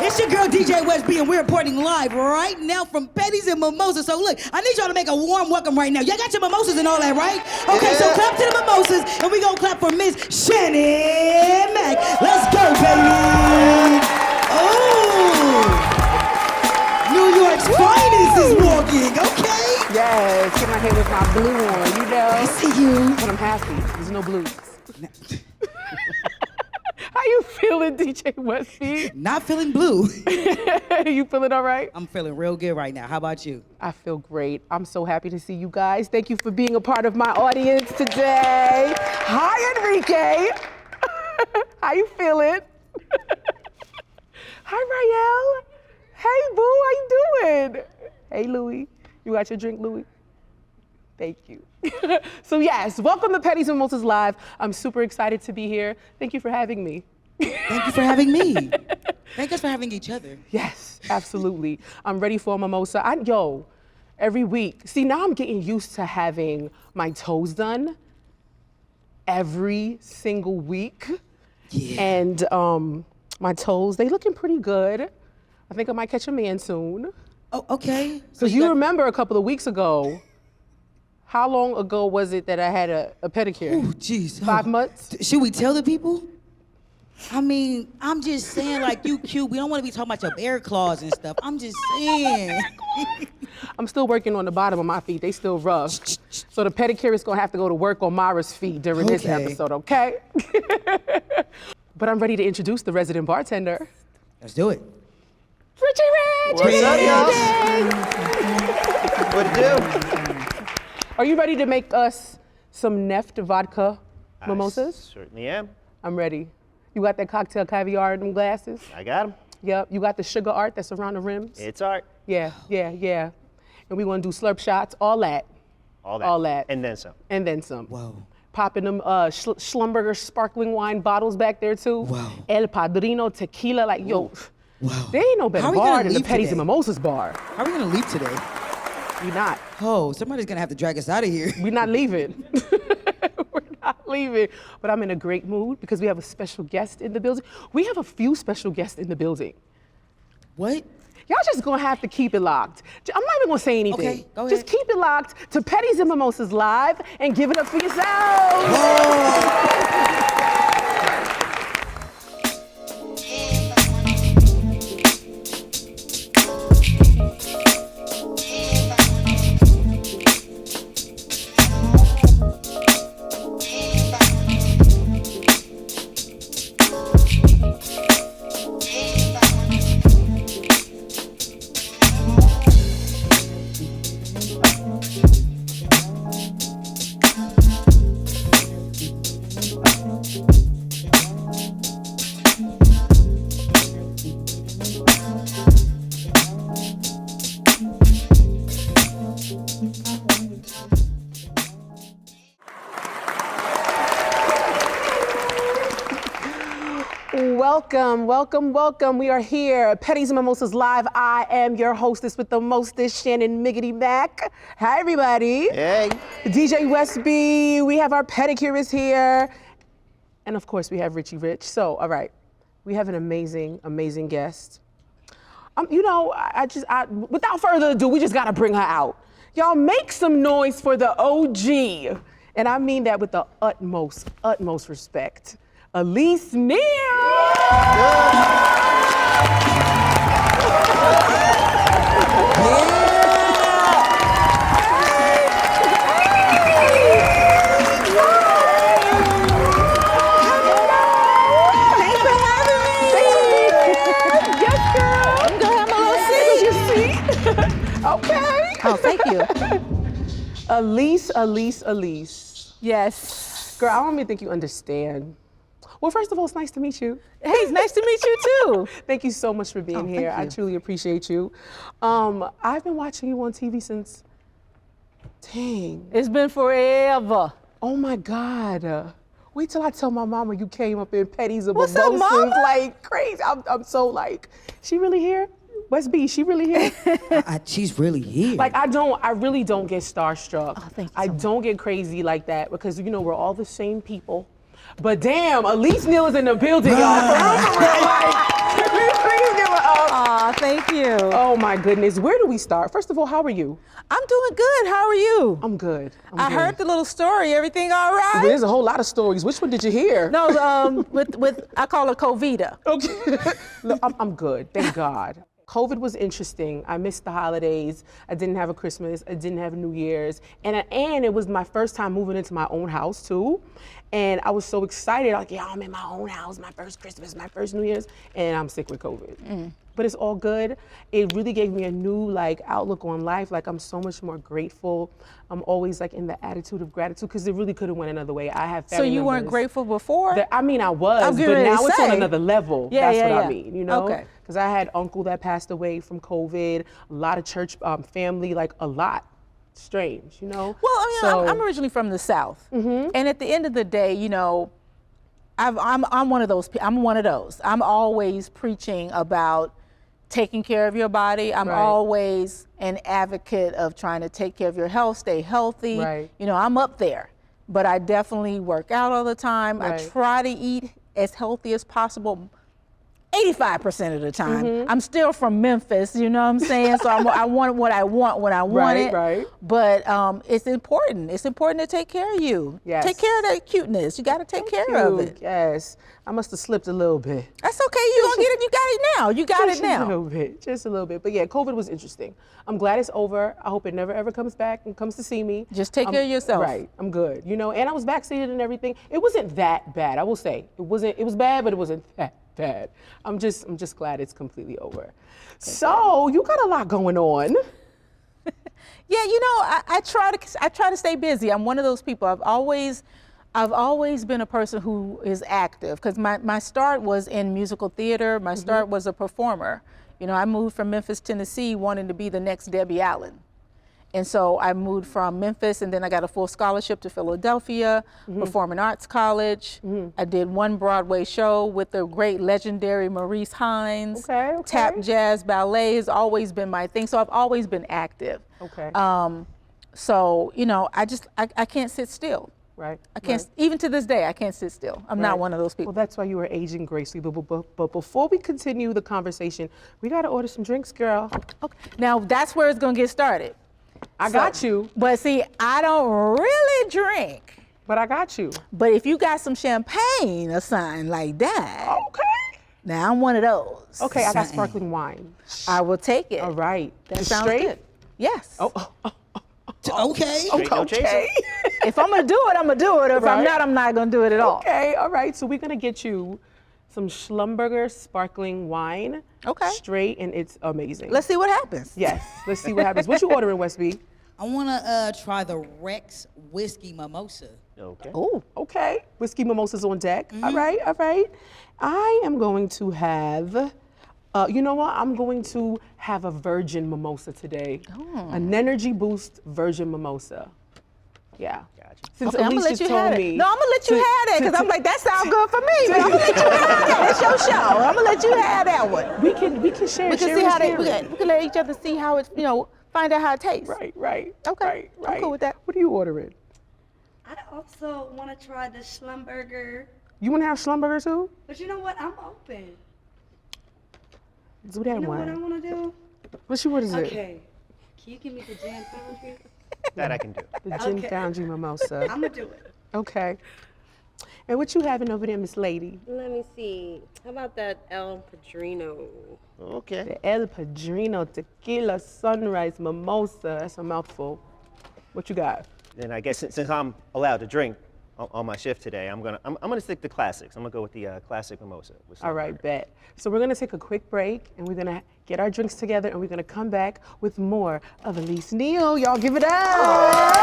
It's your girl DJ West B, and we're reporting live right now from Pedis and Mimosas. So look, I need y'all to make a warm welcome right now. Y'all got your mimosas and all that, right? Okay, so clap to the mimosas, and we gonna clap for Miss Shannon Mack. Let's go, baby. Oh, New York's finest is walking. Okay. Yes, get my hair with my blue on, you know. I see you. But I'm happy. There's no blues. How you feeling, DJ Westy? Not feeling blue. You feeling all right? I'm feeling real good right now. How about you? I feel great. I'm so happy to see you guys. Thank you for being a part of my audience today. Hi, Enrique. How you feeling? Hi, Rael. Hey, boo, how you doing? Hey, Louie. You got your drink, Louie? Thank you. So yes, welcome to Pedis Mimosas Live. I'm super excited to be here. Thank you for having me. Thank you for having me. Thank us for having each other. Yes, absolutely. I'm ready for a mimosa. Every week. See, now I'm getting used to having my toes done every single week. Yeah. And my toes, they looking pretty good. I think I might catch a man soon. Oh, okay. Because you remember a couple of weeks ago, how long ago was it that I had a pedicure? Oh, jeez. 5 months? Should we tell the people? I mean, I'm just saying, like, you cute. We don't want to be talking about your bear claws and stuff. I'm just saying. I'm still working on the bottom of my feet. They still rough. So the pedicure is going to have to go to work on Mara's feet during this episode, okay? But I'm ready to introduce the resident bartender. Let's do it. Richie Rich! What's up, y'all? What do? Are you ready to make us some Neft vodka mimosas? I certainly am. I'm ready. You got that cocktail caviar in them glasses? I got them. Yep. You got the sugar art that's around the rims? It's art. Yeah. And we want to do slurp shots, all that. All that. And then some. And then some. Whoa. Popping them Schlumberger sparkling wine bottles back there too. Wow. El Padrino tequila, like, yo, Wow. there ain't no better How are we bar gonna than the leave Pedis today? and Mimosas bar. How are we going to leave today? We not. Oh, somebody's going to have to drag us out of here. We're not leaving. We're not leaving. But I'm in a great mood because we have a special guest in the building. We have a few special guests in the building. What? Y'all just gonna have to keep it locked. I'm not even gonna say anything. Okay, go ahead. Just keep it locked to Pedis and Mimosas Live and give it up for yourselves. Welcome. We are here, Pedis and Mimosas Live. I am your hostess with the mostest, Shannon Miggity Mack. Hi, everybody. Hey. DJ West B, we have our pedicurist here. And of course, we have Richie Rich. So, all right, we have an amazing guest. Without further ado, we just gotta bring her out. Y'all make some noise for the OG. And I mean that with the utmost respect. Elise Neal! Okay. Oh, thank you. Elise. Yes. Girl, I don't even think you understand. Well, first of all, it's nice to meet you. Hey, it's nice to meet you too. Thank you so much for being here. Thank I you. truly appreciate you. I've been watching you on TV since, dang. It's been forever. Oh my God. Wait till I tell my mama you came up in Pedis and What's up, Mimosas mama? like crazy. I'm so like, she really here? West B, she really here? She's really here. Like I really don't get starstruck. Oh, thank you I so much. don't get crazy like that because we're all the same people. But damn, Elise Neal is in the building, y'all. For real, like, please give her Aw, thank you. Oh my goodness, where do we start? First of all, how are you? I'm doing good. How are you? I'm good. I heard the little story. Everything all right? Well, there's a whole lot of stories. Which one did you hear? No, with I call it Covida. Okay. No, I'm good, thank God. COVID was interesting. I missed the holidays. I didn't have a Christmas. I didn't have New Year's. And it was my first time moving into my own house too. And I was so excited. Like, yeah, I'm in my own house, my first Christmas, my first New Year's, and I'm sick with COVID. But it's all good. It really gave me a new outlook on life. Like, I'm so much more grateful. I'm always in the attitude of gratitude because it really could have went another way. I have family So you weren't members grateful before? I was, I'm but getting ready now to it's on say. another level. Yeah, That's yeah, what yeah. I mean, you know? Okay. Because I had uncle that passed away from COVID, a lot of church family, a lot. Strange, you know? Well, I mean, I'm originally from the South, and at the end of the day, you know, I'm one of those. I'm one of those. I'm always preaching about taking care of your body. I'm Right. always an advocate of trying to take care of your health, stay healthy. Right. You know, I'm up there, but I definitely work out all the time. I Right. try to eat as healthy as possible. 85% of the time. I'm still from Memphis, you know what I'm saying? So I want what I want when I want it. Right. But it's important. It's important to take care of you. Yes. Take care of that cuteness. You got to take care of it. Yes. I must have slipped a little bit. That's okay. You gonna get it. You got it now. You got it Just a now. little bit, just a little bit. But yeah, COVID was interesting. I'm glad it's over. I hope it never ever comes back and comes to see me. Just take care of yourself. Right, I'm good. You know, and I was vaccinated and everything. It wasn't that bad, I will say. It was bad, but it wasn't that bad. I'm just glad it's completely over. So you got a lot going on. Yeah, you know, I try to stay busy. I'm one of those people. I've always been a person who is active because my start was in musical theater. My start was a performer. You know, I moved from Memphis, Tennessee, wanting to be the next Debbie Allen. And so I moved from Memphis, and then I got a full scholarship to Philadelphia, Performing Arts College. I did one Broadway show with the great legendary Maurice Hines. Okay. Tap, jazz, ballet has always been my thing. So I've always been active. Okay. So, you know, I can't sit still. Right. I can't, even to this day, I can't sit still. I'm not one of those people. Well, that's why you were aging gracefully. But before we continue the conversation, we got to order some drinks, girl. Okay. Now, that's where it's going to get started. I got you. But see, I don't really drink. But I got you. But if you got some champagne or something like that, Okay. now I'm one of those. Okay, I got Something. sparkling wine. I will take it. All right. That It's sounds straight? good. Yes. Oh. Okay. Okay. If I'm going to do it, I'm going to do it. If I'm Right. not, I'm not going to do it at all. Okay, all right. So we're gonna get you some Schlumberger sparkling wine. Okay. Straight, and it's amazing. Let's see what happens. Yes, let's see what happens. What you ordering, Westby? I want to try the Rex whiskey mimosa. Okay. Ooh. Okay, whiskey mimosas on deck. All right, all right. I am going to have, you know what? I'm going to have a virgin mimosa today. An energy boost virgin mimosa. Yeah. Gotcha. Since Okay, I'm Elise gonna let just you told have it. me. No, I'm gonna let you to- have that because to- I'm like, that sounds good for me. But I'm gonna let you have that. It's your show. I'm gonna let you have that one. We can share. We can share see how experience. we can let each other see how it's, you know, find out how it tastes. Right. Okay, Right. I'm cool with that. What are you ordering? I also want to try the Schlumberger, You want to have Schlumberger too? but you know what? I'm open. Do that You know what I one. want to do? What is it? Okay. Can you give me the jam foundry? That I can do. The gin Okay. foundry mimosa. I'm gonna do it. Okay. And what you having over there, Miss Lady? Let me see. How about that El Padrino? Okay. The El Padrino Tequila Sunrise Mimosa. That's a mouthful. What you got? Then I guess since I'm allowed to drink on my shift today, I'm gonna stick to classics. I'm gonna go with the classic mimosa. With some All right, burger. bet. So we're gonna take a quick break and we're gonna get our drinks together and we're gonna come back with more of Elise Neal. Y'all give it up.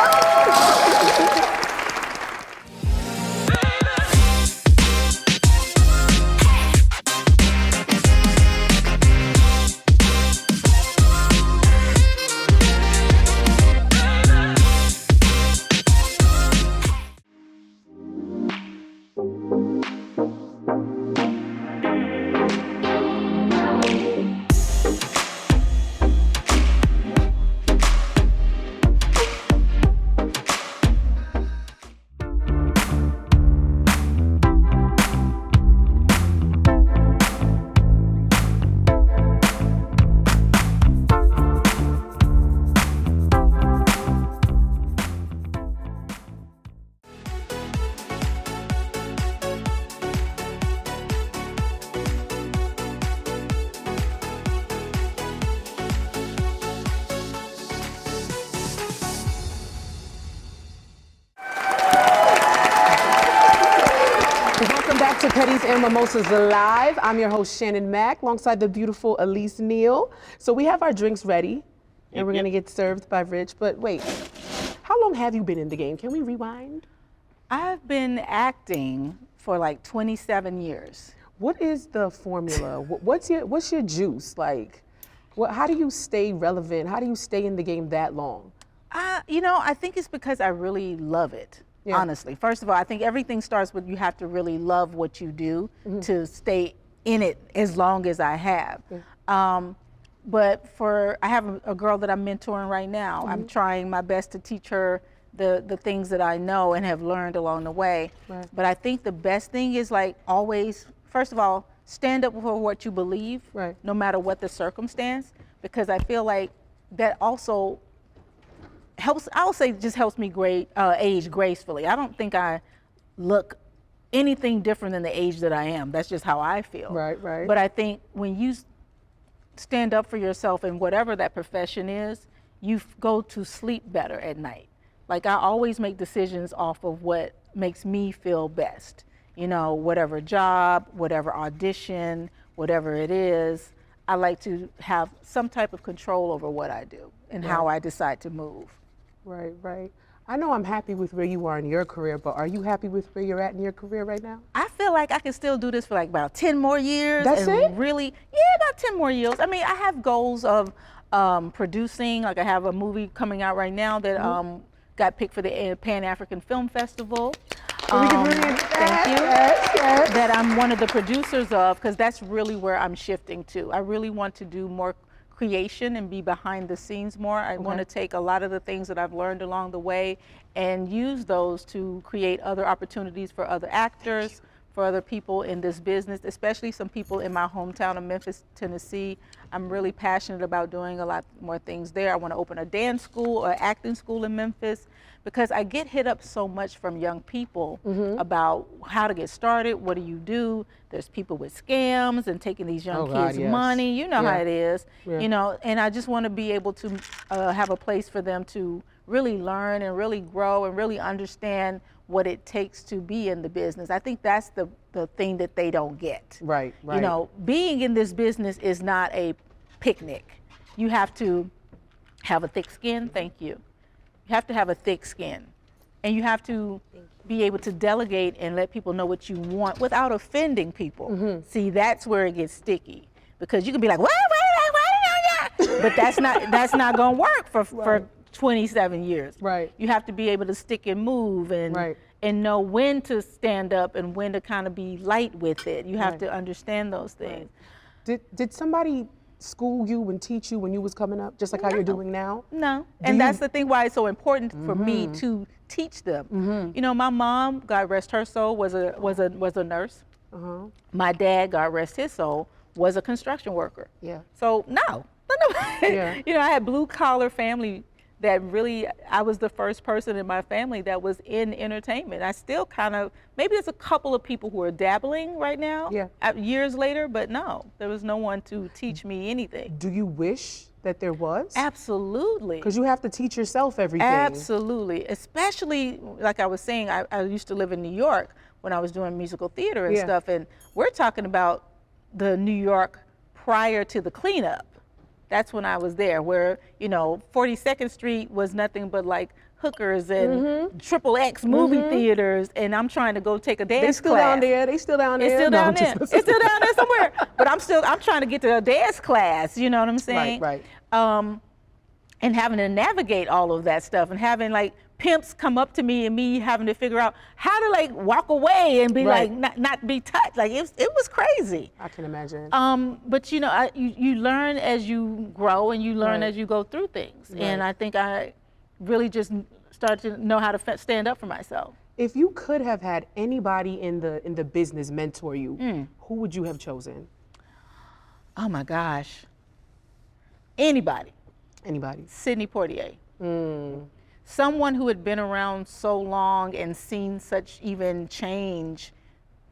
back to Pedis and Mimosas Live. I'm your host, Shannon Mack, alongside the beautiful Elise Neal. So we have our drinks ready, and we're gonna get served by Rich. But wait, how long have you been in the game? Can we rewind? I've been acting for like 27 years. What is the formula? What's your juice? Like, how do you stay relevant? How do you stay in the game that long? I think it's because I really love it. Yeah. Honestly, first of all, I think everything starts with you have to really love what you do to stay in it as long as I have. But I have a girl that I'm mentoring right now. I'm trying my best to teach her the things that I know and have learned along the way. Right. But I think the best thing is like always, first of all, stand up for what you believe, no matter what the circumstance, because I feel like that also helps, I'll say just helps me age gracefully. I don't think I look anything different than the age that I am. That's just how I feel. Right. But I think when you stand up for yourself in whatever that profession is, you go to sleep better at night. Like I always make decisions off of what makes me feel best. You know, whatever job, whatever audition, whatever it is, I like to have some type of control over what I do and how I decide to move. Right. I know I'm happy with where you are in your career, but are you happy with where you're at in your career right now? I feel like I can still do this for like about 10 more years. That's it? Really, about 10 more years. I mean, I have goals of producing, like I have a movie coming out right now that got picked for the Pan-African Film Festival. We can bring it Thank you. Yes. That I'm one of the producers of, because that's really where I'm shifting to. I really want to do more creation and be behind the scenes more. I want to take a lot of the things that I've learned along the way and use those to create other opportunities for other actors, for other people in this business, especially some people in my hometown of Memphis, Tennessee. I'm really passionate about doing a lot more things there. I want to open a dance school or acting school in Memphis, because I get hit up so much from young people about how to get started, what do you do? There's people with scams and taking these young kids' money. You know how it is, you know, and I just want to be able to have a place for them to really learn and really grow and really understand what it takes to be in the business. I think that's the thing that they don't get. Right. You know, being in this business is not a picnic. You have to have a thick skin. Thank you. You have to have a thick skin, and you have to be able to delegate and let people know what you want without offending people. See, that's where it gets sticky, because you can be like, what? But that's not gonna work for 27 years. Right. You have to be able to stick and move and know when to stand up and when to kind of be light with it. You have to understand those things. Did somebody school you and teach you when you was coming up, just like how you're doing now? No, and that's the thing why it's so important for me to teach them. You know, my mom, God rest her soul, was a nurse. My dad, God rest his soul, was a construction worker. So no. You know, I had blue collar family that really, I was the first person in my family that was in entertainment. I still kind of, maybe there's a couple of people who are dabbling right now, years later, but no, there was no one to teach me anything. Do you wish that there was? Absolutely. Because you have to teach yourself everything. Absolutely, especially, like I was saying, I used to live in New York when I was doing musical theater and stuff, and we're talking about the New York prior to the cleanup. That's when I was there, where, you know, 42nd Street was nothing but like hookers and XXX movie theaters, and I'm trying to go take a dance class. They still down there. It's still down there. It's still down there somewhere. But I'm trying to get to a dance class. You know what I'm saying? Right. And having to navigate all of that stuff, and having like pimps come up to me and me having to figure out how to like walk away and be like not be touched. Like it was crazy. I can imagine. But you know, you learn as you grow, and you learn as you go through things. And I think I really just started to know how to stand up for myself. If you could have had anybody in the business mentor you, who would you have chosen? Oh my gosh. Anybody. Sidney Poitier. Someone who had been around so long and seen such even change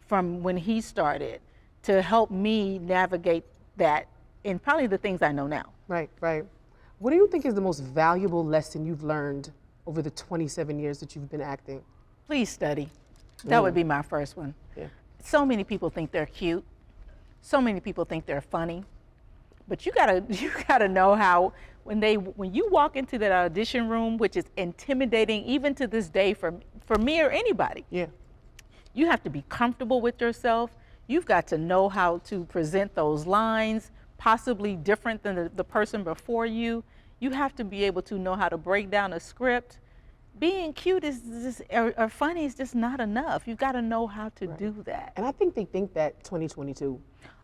from when he started to help me navigate that, and probably the things I know now. Right. What do you think is the most valuable lesson you've learned over the 27 years that you've been acting? Please study. That would be my first one. so many people think they're cute. So many people think they're funny. But you gotta know how when you walk into that audition room, which is intimidating even to this day for me or anybody. Yeah. You have to be comfortable with yourself. You've got to know how to present those lines, possibly different than the person before you. You have to be able to know how to break down a script. Being cute is just, or funny is just not enough. You've got to know how to do that. And I think they think that 2022.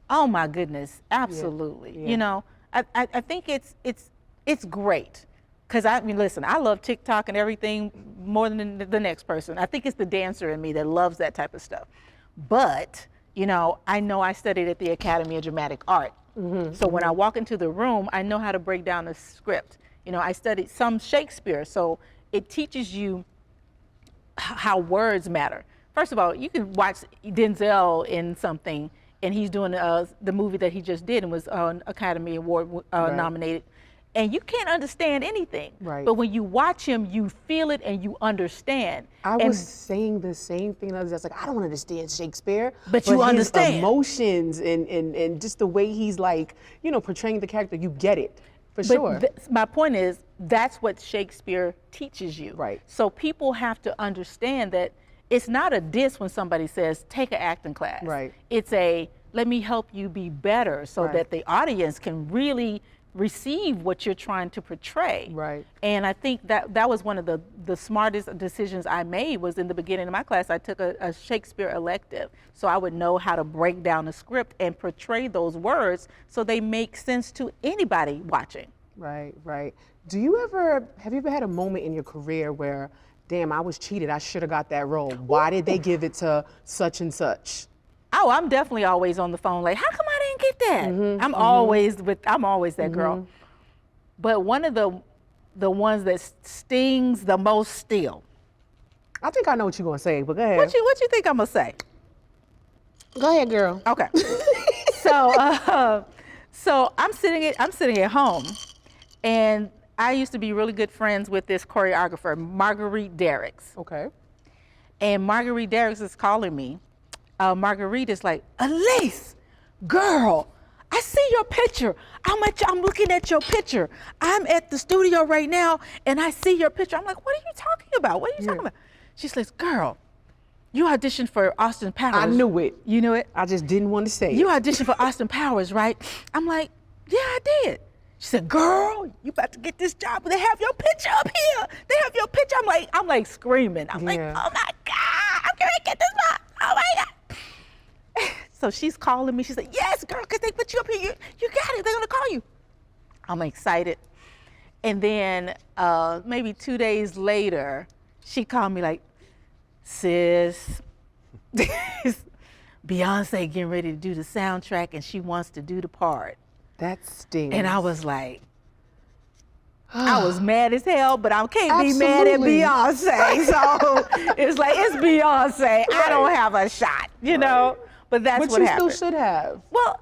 Oh my goodness, absolutely. Yeah. You know, I think it's great. Cause I mean, listen, I love TikTok and everything more than the next person. I think it's the dancer in me that loves that type of stuff. But, you know I studied at the Academy of Dramatic Art. So when I walk into the room, I know how to break down a script. You know, I studied some Shakespeare, so it teaches you how words matter. First of all, you can watch Denzel in something, and he's doing the movie that he just did and was Academy Award nominated, and you can't understand anything. Right. But when you watch him, you feel it and you understand. I was saying the same thing. I was just like, I don't understand Shakespeare. But you his understand. Emotions and just the way he's like, you know, portraying the character, you get it, for sure. My point is, that's what Shakespeare teaches you. Right. So people have to understand that it's not a diss when somebody says, take an acting class. Right. It's a, let me help you be better so that the audience can really receive what you're trying to portray. Right. And I think that was one of the smartest decisions I made. Was in the beginning of my class, I took a Shakespeare elective. So I would know how to break down a script and portray those words so they make sense to anybody watching. Right, right. Have you ever had a moment in your career where, damn, I was cheated, I should have got that role. Why did they give it to such and such? Oh, I'm definitely always on the phone like, how come I didn't get that? I'm always that girl. But one of the ones that stings the most still. I think I know what you're gonna say, but go ahead. What you think I'm gonna say? Go ahead, girl. Okay. So I'm sitting at home, and I used to be really good friends with this choreographer, Marguerite Derricks. Okay. And Marguerite Derricks is calling me. Marguerite is like, Elise, girl, I see your picture. I'm looking at your picture. I'm at the studio right now, and I see your picture. I'm like, what are you talking about? What are you talking about? She says, girl, you auditioned for Austin Powers. I knew it. You knew it? I just didn't want to say You it. auditioned for Austin Powers, right? I'm like, yeah, I did. She said, girl, you about to get this job. They have your picture up here. They have your picture. I'm like screaming. I'm like, oh my God, I'm gonna get this job. Oh my God. So she's calling me. She said, yes, girl, because they put you up here. You got it. They're going to call you. I'm excited. And then maybe 2 days later, she called me like, sis, Beyonce getting ready to do the soundtrack and she wants to do the part. That stings. And I was like, I was mad as hell, but I can't be mad at Beyonce. So it's like, it's Beyonce. I don't have a shot, you know? But that's what happened. But you still should have. Well,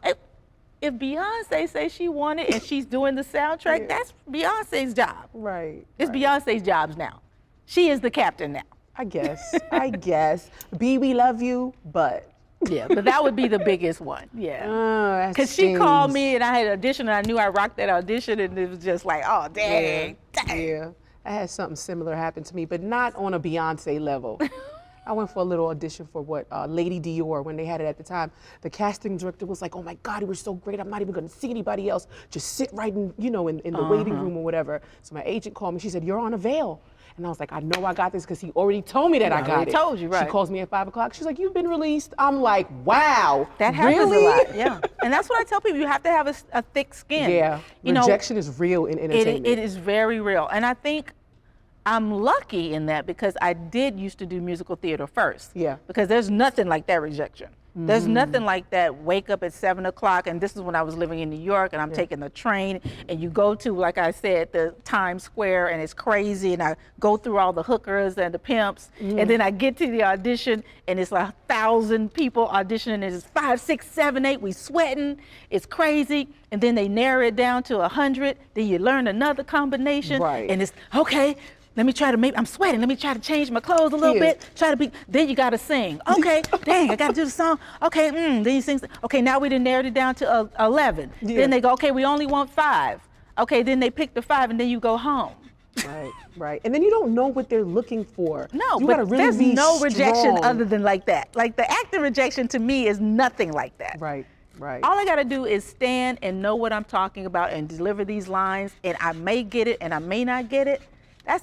if Beyonce says she wanted and she's doing the soundtrack, that's Beyonce's job. Right. It's Beyonce's job now. She is the captain now. I guess. B, we love you, but. Yeah, but that would be the biggest one. Yeah. Because she called me and I had an audition and I knew I rocked that audition and it was just like, oh, dang. Yeah. I had something similar happen to me, but not on a Beyonce level. I went for a little audition for Lady Dior when they had it at the time. The casting director was like, oh my God, it was so great. I'm not even gonna see anybody else. Just sit right in the waiting room or whatever. So my agent called me, she said, you're on a veil. And I was like, I know I got this because he already told me that I got it. He told you, right. She calls me at 5 o'clock. She's like, you've been released. I'm like, wow. That happens a lot, yeah. And that's what I tell people, you have to have a thick skin. Yeah, rejection is real in entertainment. It is very real. And I think I'm lucky in that because I did used to do musical theater first. Yeah. Because there's nothing like that rejection. There's nothing like that wake up at 7 o'clock, and this is when I was living in New York, and I'm taking the train, and you go to, like I said, the Times Square, and it's crazy, and I go through all the hookers and the pimps, and then I get to the audition, and it's 1,000 people auditioning, and it's 5, 6, 7, 8, we sweating, it's crazy, and then they narrow it down to 100, then you learn another combination, and it's, okay, let me try to I'm sweating, let me try to change my clothes a little bit, then you gotta sing. Okay, dang, I gotta do the song. Okay, then you sing, okay, now we done narrowed it down to 11. Then they go, okay, we only want 5. Okay, then they pick the 5 and then you go home. Right, right. And then you don't know what they're looking for. No, you but gotta really there's be no rejection strong. other than like that. Like the acting rejection to me is nothing like that. Right, right. All I gotta do is stand and know what I'm talking about and deliver these lines, and I may get it and I may not get it. I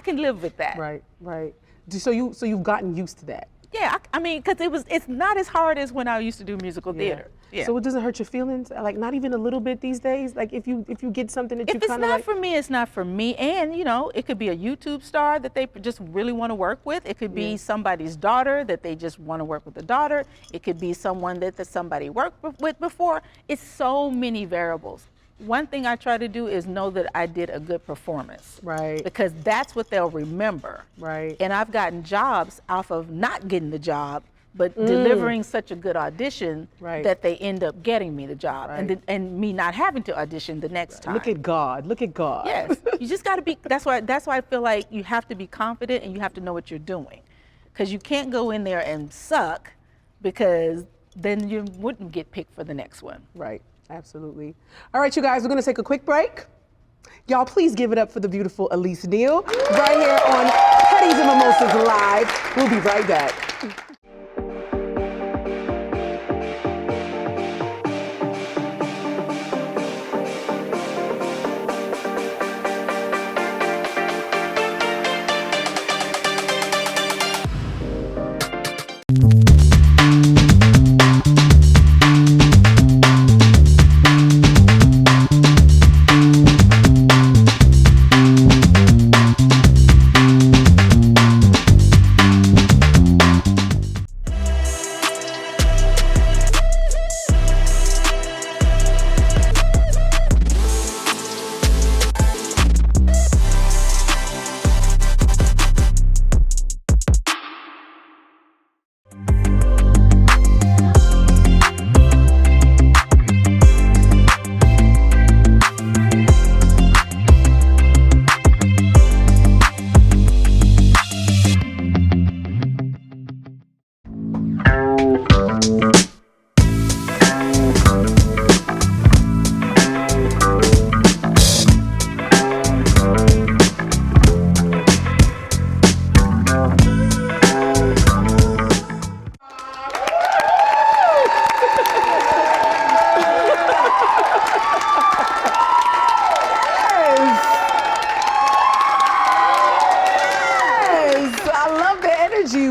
can live with that. Right, right. So you've gotten used to that. Yeah, I mean, because it's not as hard as when I used to do musical theater. Yeah. So it doesn't hurt your feelings, like not even a little bit these days. Like if you get something that you If it's kind of not like. for me, it's not for me. And you know, it could be a YouTube star that they just really want to work with. It could be somebody's daughter that they just want to work with the daughter. It could be someone that somebody worked with before. It's so many variables. One thing I try to do is know that I did a good performance. Right. Because that's what they'll remember. Right. And I've gotten jobs off of not getting the job, but delivering such a good audition that they end up getting me the job, and me not having to audition the next time. Look at God. Look at God. Yes, you just got to be. That's why I feel like you have to be confident and you have to know what you're doing, because you can't go in there and suck, because then you wouldn't get picked for the next one. Right. Absolutely. All right, you guys, we're going to take a quick break. Y'all, please give it up for the beautiful Elise Neal right here on Pedis and Mimosas Live. We'll be right back.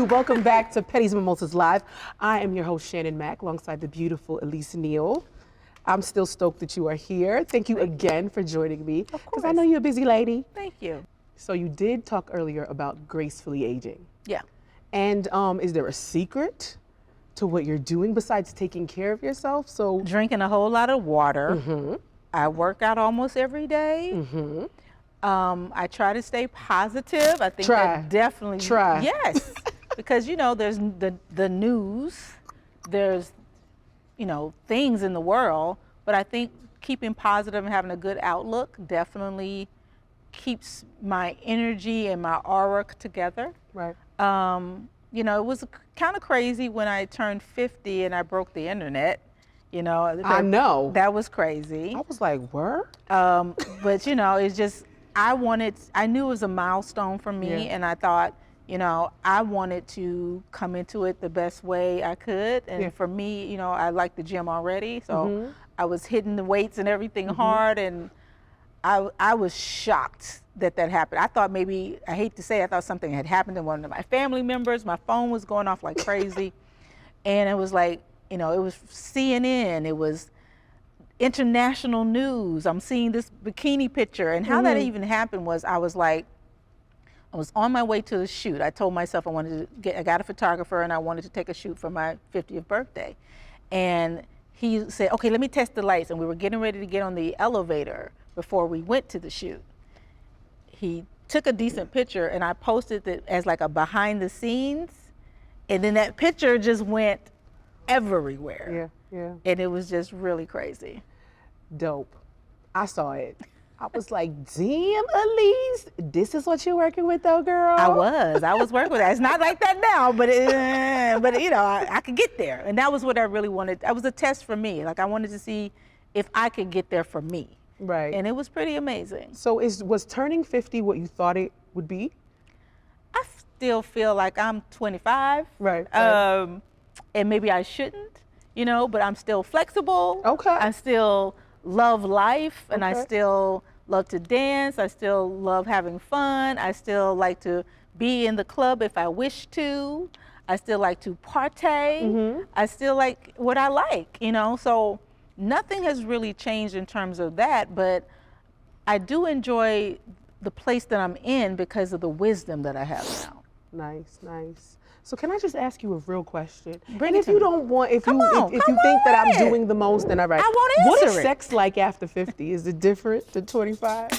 Welcome back to Pedis Mimosas Live. I am your host, Shannon Mack, alongside the beautiful Elise Neal. I'm still stoked that you are here. Thank you again for joining me. Of course. Because I know you're a busy lady. Thank you. So you did talk earlier about gracefully aging. Yeah. And is there a secret to what you're doing besides taking care of yourself? So drinking a whole lot of water. I work out almost every day. I try to stay positive. I think that definitely. Yes. Because, you know, there's the news, there's, you know, things in the world, but I think keeping positive and having a good outlook definitely keeps my energy and my aura together. Right. You know, it was kind of crazy when I turned 50 and I broke the internet. You know, I know. That was crazy. I was like, what? But, you know, it's just, I knew it was a milestone for me, and I thought, you know, I wanted to come into it the best way I could. And for me, you know, I like the gym already. So I was hitting the weights and everything hard. And I was shocked that happened. I thought maybe, I hate to say, I thought something had happened to one of my family members. My phone was going off like crazy. And it was like, you know, it was CNN. It was international news. I'm seeing this bikini picture. And how that even happened was I was on my way to the shoot. I told myself I got a photographer and I wanted to take a shoot for my 50th birthday. And he said, okay, let me test the lights. And we were getting ready to get on the elevator before we went to the shoot. He took a decent picture and I posted it as like a behind the scenes. And then that picture just went everywhere. Yeah. And it was just really crazy. Dope. I saw it. I was like, damn, Elise, this is what you're working with though, girl? I was working with that. It's not like that now, but you know, I could get there. And that was what I really wanted. That was a test for me. Like I wanted to see if I could get there for me. Right. And it was pretty amazing. So was turning 50 what you thought it would be? I still feel like I'm 25. Right. And maybe I shouldn't, you know, but I'm still flexible. Okay. I still love life, and I Okay. still love to dance. I still love having fun. I still like to be in the club if I wish to. I still like to partay. I still like what I like, you know, so nothing has really changed in terms of that, but I do enjoy the place that I'm in because of the wisdom that I have now. Nice, nice. So can I just ask you a real question? Bring And it if to you me. don't want, if Come you on, if come you think that I'm on. doing the most, then all right. I won't What is answer it. sex like after 50? Is it different than 25?